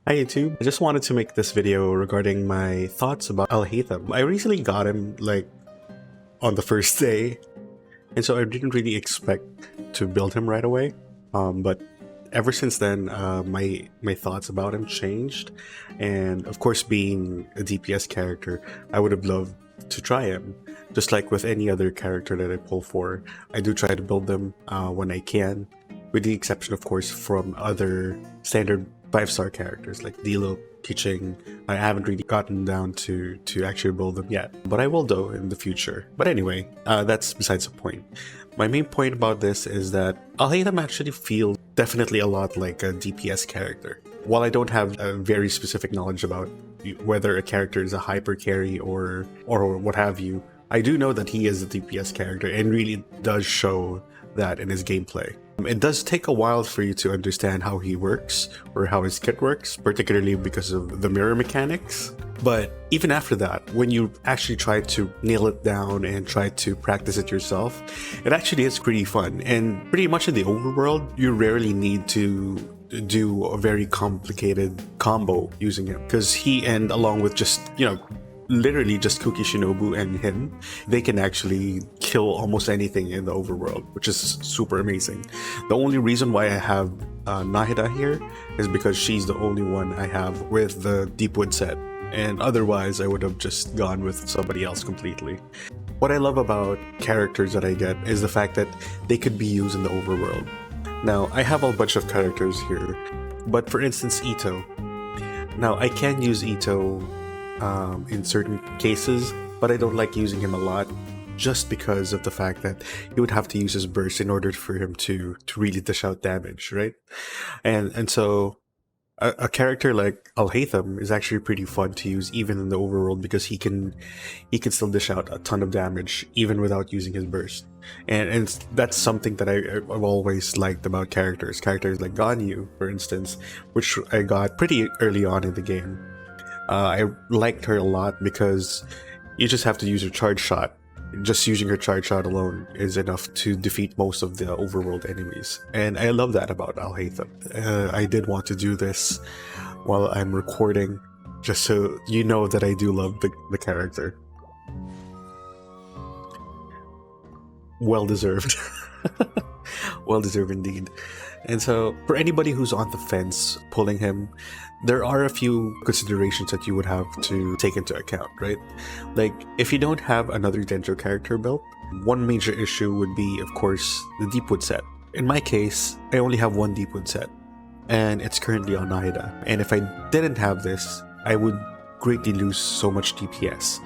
Hi YouTube, I just wanted to make this video regarding my thoughts about Haitham. I recently got him like on the first day, and so I didn't really expect to build him right away. But ever since then, my thoughts about him changed, and of course, being a DPS character, I would have loved to try him. Just like with any other character that I pull for, I do try to build them when I can, with the exception, of course, from other standard 5-star characters like Dilo, Kiching. I haven't really gotten down to actually build them yet, but I will though in the future. But anyway, that's besides the point. My main point about this is that Haitham actually feels definitely a lot like a DPS character. While I don't have a very specific knowledge about whether a character is a hyper carry or what have you, I do know that he is a DPS character and really does show that in his gameplay. It does take a while for you to understand how he works or how his kit works, particularly because of the mirror mechanics. But even after that, when you actually try to nail it down and try to practice it yourself, it actually is pretty fun. And pretty much in the overworld, you rarely need to do a very complicated combo using him, because he, and along with just, literally just Kuki Shinobu and him, they can actually kill almost anything in the overworld, which is super amazing. The only reason why I have Nahida here is because she's the only one I have with the Deepwood set, and otherwise I would have just gone with somebody else completely. What I love about characters that I get is the fact that they could be used in the overworld. Now, I have a bunch of characters here, but for instance, Ito. Now, I can use Ito in certain cases, but I don't like using him a lot just because of the fact that you would have to use his burst in order for him to really dish out damage, right? And so a character like Haitham is actually pretty fun to use even in the overworld, because he can still dish out a ton of damage even without using his burst. And that's something that I've always liked about characters like Ganyu, for instance, which I got pretty early on in the game. I liked her a lot because you just have to use her charge shot. Just using her charge shot alone is enough to defeat most of the overworld enemies. And I love that about Haitham. I did want to do this while I'm recording, just so you know that I do love the character. Well deserved. Well deserved indeed. And so, for anybody who's on the fence pulling him, there are a few considerations that you would have to take into account, right? Like, if you don't have another Dendro character built, one major issue would be, of course, the Deepwood set. In my case, I only have one Deepwood set, and it's currently on Nahida. And if I didn't have this, I would greatly lose so much DPS.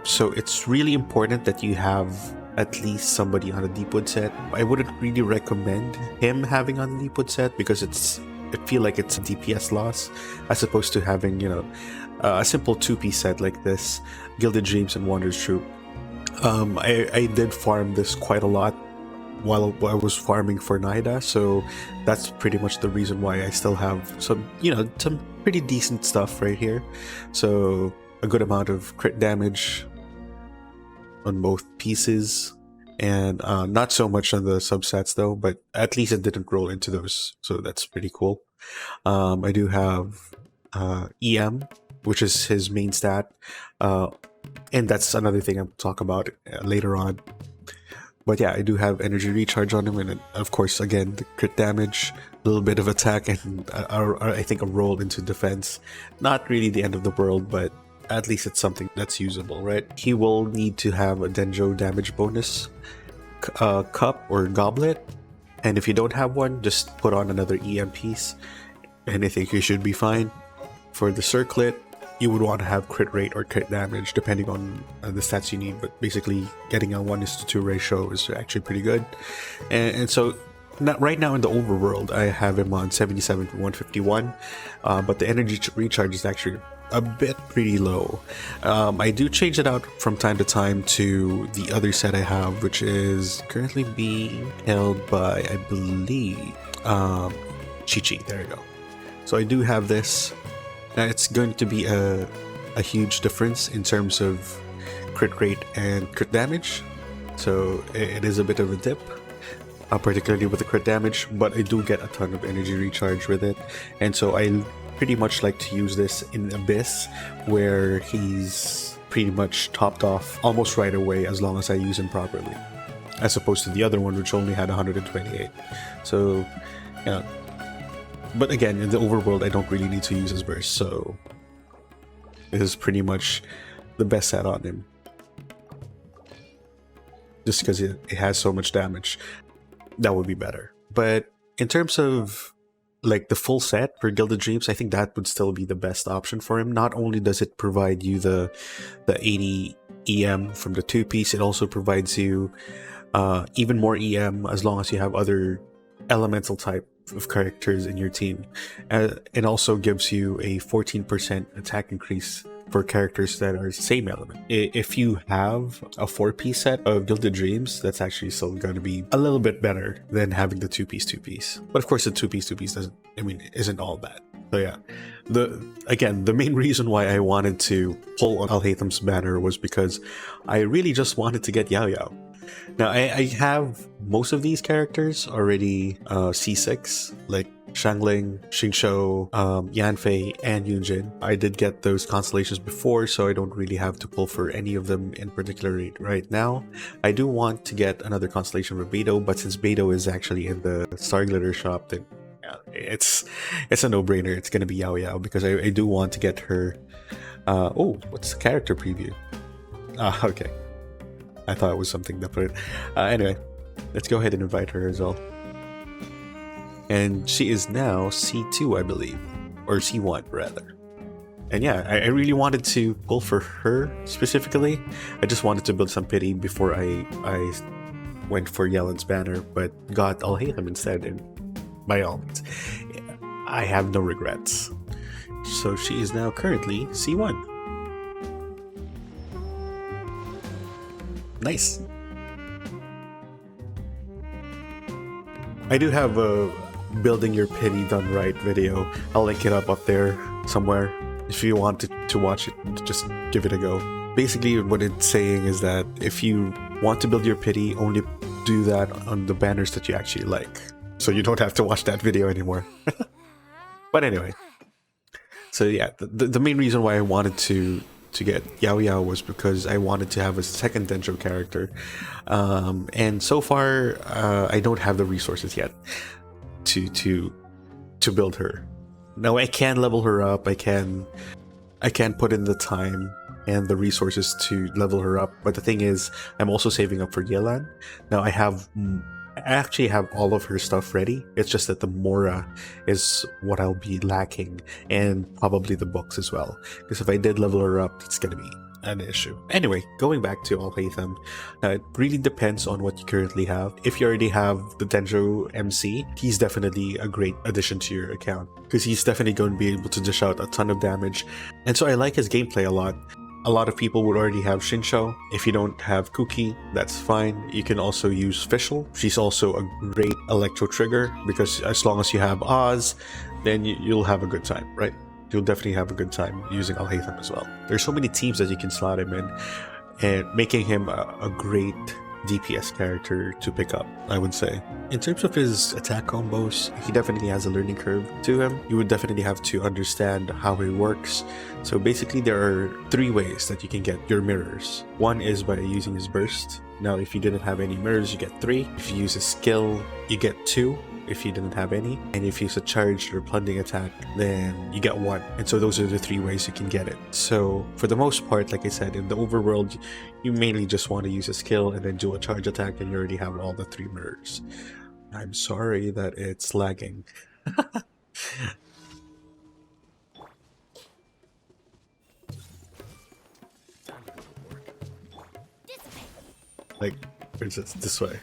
So it's really important that you have at least somebody on a Deepwood set. I wouldn't really recommend him having on the Deepwood set because I feel like it's a DPS loss, as opposed to having, a simple 2-piece set like this, Gilded Dreams and Wander's Troop. I did farm this quite a lot while I was farming for Nahida, so that's pretty much the reason why I still have some pretty decent stuff right here. So a good amount of crit damage on both pieces, and not so much on the subsets though, but at least it didn't roll into those, so that's pretty cool. I do have EM, which is his main stat, and that's another thing I'll talk about later on. But yeah, I do have energy recharge on him, and of course, again, the crit damage, a little bit of attack, and I think a roll into defense. Not really the end of the world, but at least it's something that's usable, right? He will need to have a Dendro damage bonus cup or goblet, and if you don't have one, just put on another EM piece, and I think you should be fine. For the circlet, you would want to have crit rate or crit damage depending on the stats you need, but basically getting a 1:2 ratio is actually pretty good. And so right now in the overworld, I have him on 77 to 151, but the energy recharge is actually a bit pretty low. I do change it out from time to time to the other set I have, which is currently being held by, I believe, Chi-Chi. There you go. So I do have this. Now it's going to be a huge difference in terms of crit rate and crit damage. So it is a bit of a dip, particularly with the crit damage, but I do get a ton of energy recharge with it, and so I pretty much like to use this in Abyss, where he's pretty much topped off almost right away as long as I use him properly, as opposed to the other one which only had 128. So, yeah. But again, in the overworld, I don't really need to use his burst, so this is pretty much the best set on him. Just because it has so much damage, that would be better. But in terms of like the full set for Gilded Dreams, I think that would still be the best option for him. Not only does it provide you the 80 EM from the 2-piece, it also provides you even more EM as long as you have other elemental type of characters in your team. It also gives you a 14% attack increase for characters that are same element. If you have a 4-piece set of Gilded Dreams, that's actually still going to be a little bit better than having the 2-piece. But of course, the 2-piece isn't all bad. So yeah, the main reason why I wanted to pull on Alhaitham's banner was because I really just wanted to get Yao Yao. Now, I have most of these characters already C6, like Xiangling, Xingqiu, Yanfei, and Yunjin. I did get those constellations before, so I don't really have to pull for any of them in particular right now. I do want to get another constellation for Beidou, but since Beidou is actually in the Star Glitter shop, then yeah, it's a no-brainer. It's gonna be Yao Yao, because I do want to get her. Oh, what's the character preview? Okay. I thought it was something different. Anyway, let's go ahead and invite her as well. And she is now C2, I believe. Or C1, rather. And yeah, I really wanted to pull for her specifically. I just wanted to build some pity before I went for Yelan's banner, but got Alhaitham instead, and by all means, I have no regrets. So she is now currently C1. Nice. I do have a building your pity done right video. I'll link it up there somewhere. If you want to watch it, just give it a go. Basically, what it's saying is that if you want to build your pity, only do that on the banners that you actually like. So you don't have to watch that video anymore. But anyway. So yeah, the main reason why I wanted to get Yao Yao was because I wanted to have a second Dendro character, and so far I don't have the resources yet to build her. Now I can level her up, I can put in the time and the resources to level her up, but the thing is, I'm also saving up for Yelan. Now I actually have all of her stuff ready. It's just that the Mora is what I'll be lacking, and probably the books as well, because if I did level her up, it's gonna be an issue. Anyway, going back to Alhaitham, it really depends on what you currently have. If you already have the Dendro MC, he's definitely a great addition to your account, because he's definitely going to be able to dish out a ton of damage, and so I like his gameplay a lot. A lot of people would already have Xingqiu. If you don't have Kuki, that's fine. You can also use Fischl. She's also a great electro trigger, because as long as you have Oz, then you'll have a good time, right? You'll definitely have a good time using Alhaitham as well. There's so many teams that you can slot him in, and making him a great DPS character to pick up, I would say. In terms of his attack combos, he definitely has a learning curve to him. You would definitely have to understand how he works. So basically there are 3 ways that you can get your mirrors. One is by using his burst. Now if you didn't have any mirrors, you get 3. If you use his skill, you get 2. If you didn't have any, and if you use a charged or plunging attack, then you get 1. And so those are the 3 ways you can get it. So for the most part, like I said, in the overworld, you mainly just want to use a skill and then do a charge attack, and you already have all the 3 mirrors. I'm sorry that it's lagging. Like, where's it? This way.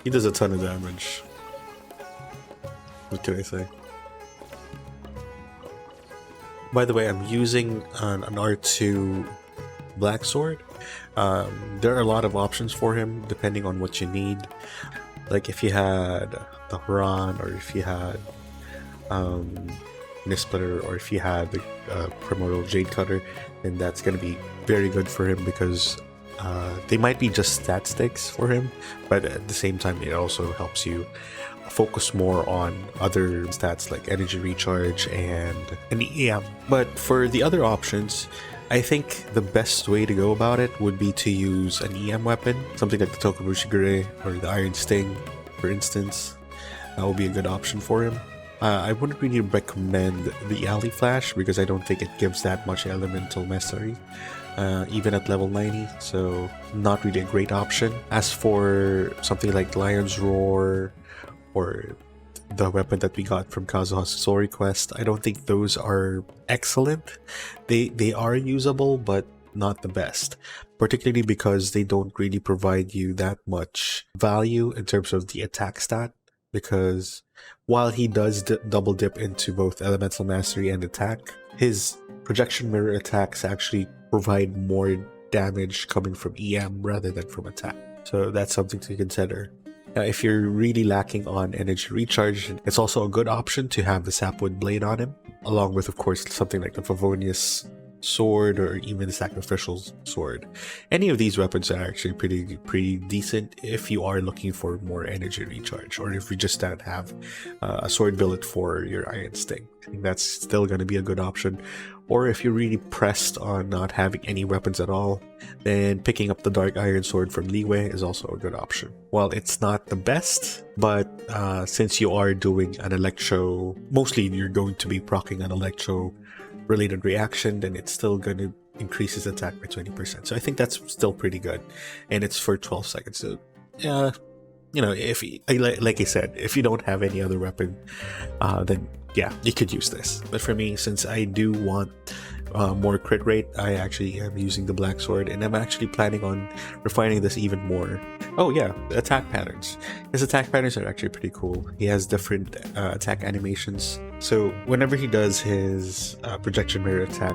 He does a ton of damage. What can I say? By the way, I'm using an R2 black sword. There are a lot of options for him depending on what you need. Like if you had the Huron, or if you had Nisplitter, or if you had the Primordial Jade Cutter, then that's going to be very good for him, because they might be just stat sticks for him, but at the same time it also helps you focus more on other stats like energy recharge and EM. But for the other options, I think the best way to go about it would be to use an EM weapon, something like the Tokubushi Gure or the Iron Sting, for instance. That would be a good option for him. I wouldn't really recommend the Alley Flash because I don't think it gives that much elemental mastery, even at level 90, so not really a great option. As for something like Lion's Roar or the weapon that we got from Kazuha's story quest, I don't think those are excellent. They are usable, but not the best, particularly because they don't really provide you that much value in terms of the attack stat, because while he does double dip into both elemental mastery and attack, his projection mirror attacks actually provide more damage coming from EM rather than from attack. So that's something to consider. Now, if you're really lacking on energy recharge, it's also a good option to have the Sapwood Blade on him, along with, of course, something like the Favonius Sword or even the Sacrificial Sword. Any of these weapons are actually pretty decent if you are looking for more energy recharge, or if you just don't have a sword billet for your Iron Sting. I think that's still going to be a good option. Or if you're really pressed on not having any weapons at all, then picking up the Dark Iron Sword from Liyue is also a good option. While it's not the best, but since you are doing an Electro, mostly you're going to be proccing an Electro related reaction, then it's still going to increase his attack by 20%. So I think that's still pretty good, and it's for 12 seconds. So you know, if like I said, if you don't have any other weapon, then yeah, you could use this. But for me, since I do want more crit rate, I actually am using the Black Sword, and I'm actually planning on refining this even more. Oh yeah, attack patterns. His attack patterns are actually pretty cool. He has different attack animations. So whenever he does his projection mirror attack,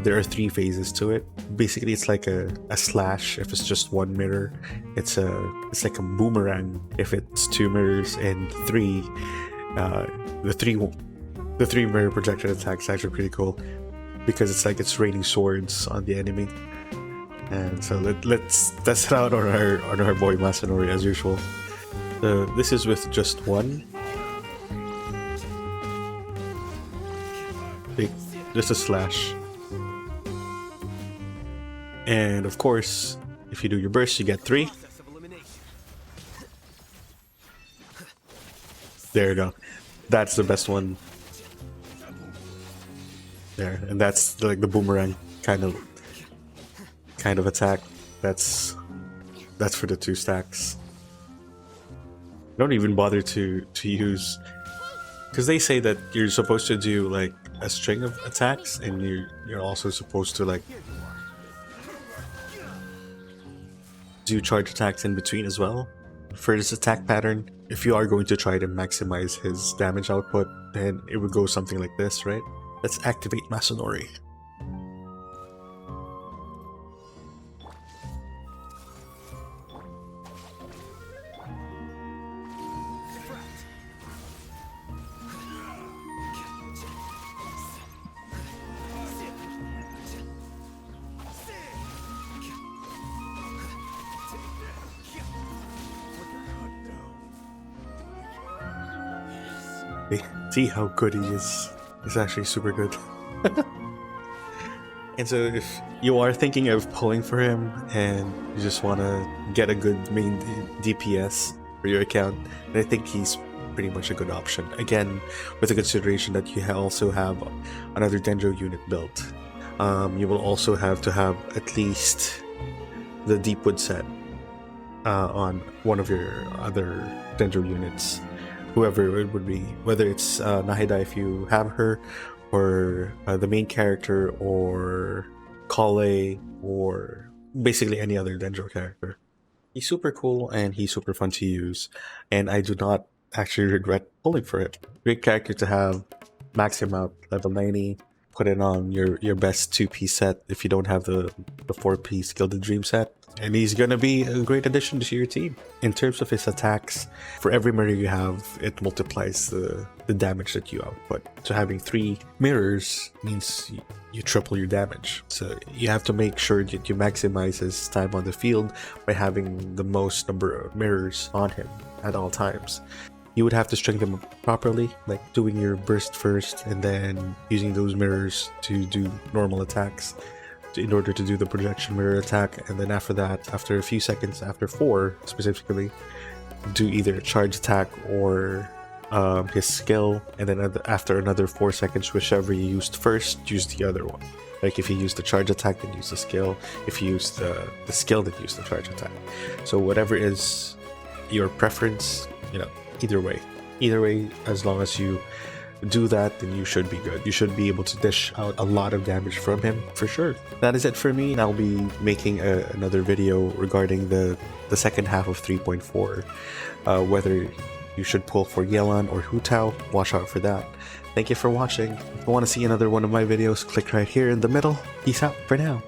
there are 3 phases to it. Basically, it's like a slash if it's just 1 mirror. It's like a boomerang if it's 2 mirrors, and 3 the 3 mirror projection attacks are actually pretty cool, because it's like it's raining swords on the enemy. And so let's test it out on our boy Masanori as usual. So this is with just 1. Just a slash. And of course, if you do your burst, you get 3. There you go. That's the best one. There, and that's like the boomerang kind of attack. That's for the 2 stacks. Don't even bother to use, because they say that you're supposed to do like a string of attacks, and you're also supposed to like do charge attacks in between as well. For this attack pattern, if you are going to try to maximize his damage output, then it would go something like this, right? Let's activate Masanori. See how good he is. He's actually super good. And so if you are thinking of pulling for him and you just want to get a good main DPS for your account, then I think he's pretty much a good option. Again, with the consideration that you also have another Dendro unit built. You will also have to have at least the Deepwood set on one of your other Dendro units. Whoever it would be, whether it's Nahida if you have her, or the main character, or Kale, or basically any other Dendro character. He's super cool and he's super fun to use, and I do not actually regret pulling for it. Great character to have, max him out, level 90, put it on your best 2-piece set if you don't have the 4-piece Gilded Dream set. And he's gonna be a great addition to your team. In terms of his attacks, for every mirror you have, it multiplies the damage that you output. So having 3 mirrors means you triple your damage. So you have to make sure that you maximize his time on the field by having the most number of mirrors on him at all times. You would have to string them properly, like doing your burst first and then using those mirrors to do normal attacks in order to do the projection mirror attack, and then after that, after a few seconds, after 4 specifically, do either a charge attack or his skill, and then after another 4 seconds, whichever you used first, use the other one. Like if you use the charge attack, then use the skill. If you use the skill, then use the charge attack. So whatever is your preference, either way, as long as you do that, then you should be good. You should be able to dish out a lot of damage from him for sure. That is it for me, and I'll be making another video regarding the second half of 3.4, whether you should pull for Yelan or Hu Tao. Watch out for that. Thank you for watching. If you want to see another one of my videos, click right here in the middle. Peace out for now.